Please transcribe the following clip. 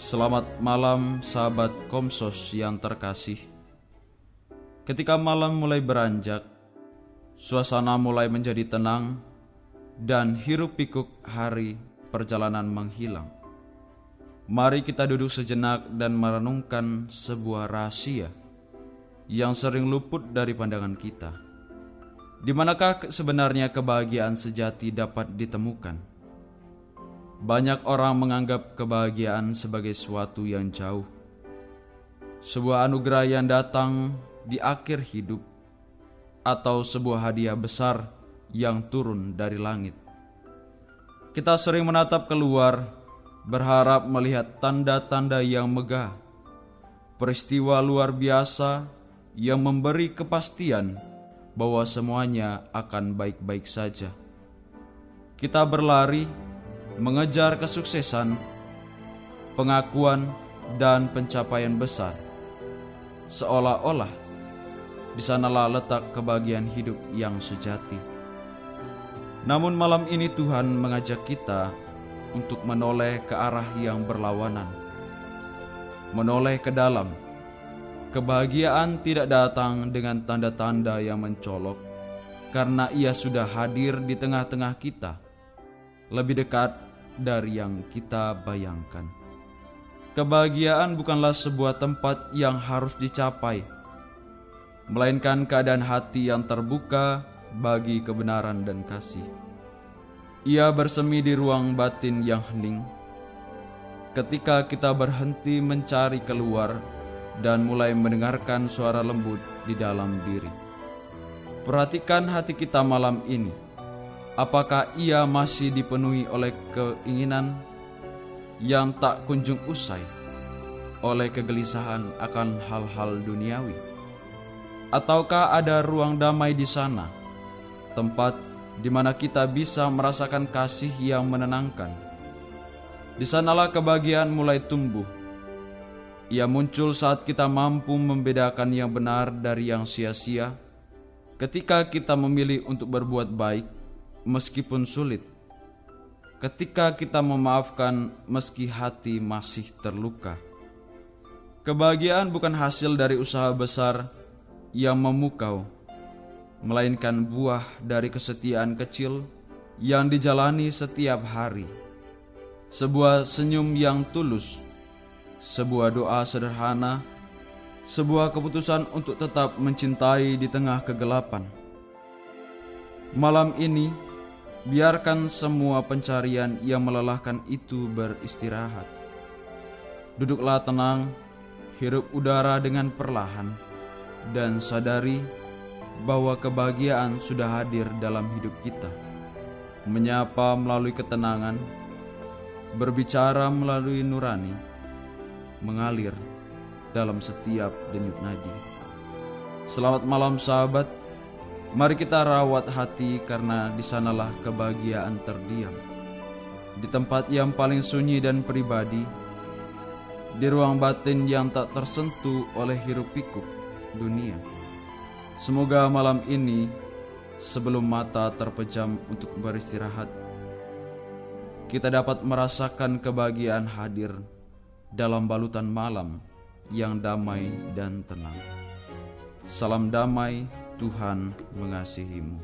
Selamat malam sahabat Komsos yang terkasih. Ketika malam mulai beranjak, suasana mulai menjadi tenang dan hiruk pikuk hari perjalanan menghilang. Mari kita duduk sejenak dan merenungkan sebuah rahasia yang sering luput dari pandangan kita. Di manakah sebenarnya kebahagiaan sejati dapat ditemukan? Banyak orang menganggap kebahagiaan sebagai sesuatu yang jauh, sebuah anugerah yang datang di akhir hidup, atau sebuah hadiah besar yang turun dari langit. Kita sering menatap keluar, berharap melihat tanda-tanda yang megah, peristiwa luar biasa yang memberi kepastian bahwa semuanya akan baik-baik saja. Kita berlari mengejar kesuksesan, pengakuan, dan pencapaian besar, seolah-olah di sanalah letak kebahagiaan hidup yang sejati. Namun malam ini Tuhan mengajak kita untuk menoleh ke arah yang berlawanan, menoleh ke dalam. Kebahagiaan tidak datang dengan tanda-tanda yang mencolok, karena Ia sudah hadir di tengah-tengah kita, lebih dekat dari yang kita bayangkan. Kebahagiaan bukanlah sebuah tempat yang harus dicapai, melainkan keadaan hati yang terbuka bagi kebenaran dan kasih. Ia bersemi di ruang batin yang hening. Ketika kita berhenti mencari keluar dan mulai mendengarkan suara lembut di dalam diri. Perhatikan hati kita malam ini. Apakah ia masih dipenuhi oleh keinginan yang tak kunjung usai, oleh kegelisahan akan hal-hal duniawi? Ataukah ada ruang damai di sana, tempat di mana kita bisa merasakan kasih yang menenangkan? Di sanalah kebahagiaan mulai tumbuh. Ia muncul saat kita mampu membedakan yang benar dari yang sia-sia, ketika kita memilih untuk berbuat baik meskipun sulit, ketika kita memaafkan meski hati masih terluka. Kebahagiaan bukan hasil dari usaha besar yang memukau, melainkan buah dari kesetiaan kecil yang dijalani setiap hari. Sebuah senyum yang tulus, sebuah doa sederhana, sebuah keputusan untuk tetap mencintai di tengah kegelapan. Malam ini, biarkan semua pencarian yang melelahkan itu beristirahat. Duduklah tenang, hirup udara dengan perlahan, dan sadari bahwa kebahagiaan sudah hadir dalam hidup kita. Menyapa melalui ketenangan, berbicara melalui nurani, mengalir dalam setiap denyut nadi. Selamat malam sahabat. Mari kita rawat hati, karena di sanalah kebahagiaan terdiam. Di tempat yang paling sunyi dan pribadi, di ruang batin yang tak tersentuh oleh hiruk pikuk dunia. Semoga malam ini, sebelum mata terpejam untuk beristirahat, kita dapat merasakan kebahagiaan hadir dalam balutan malam yang damai dan tenang. Salam damai, Tuhan mengasihimu.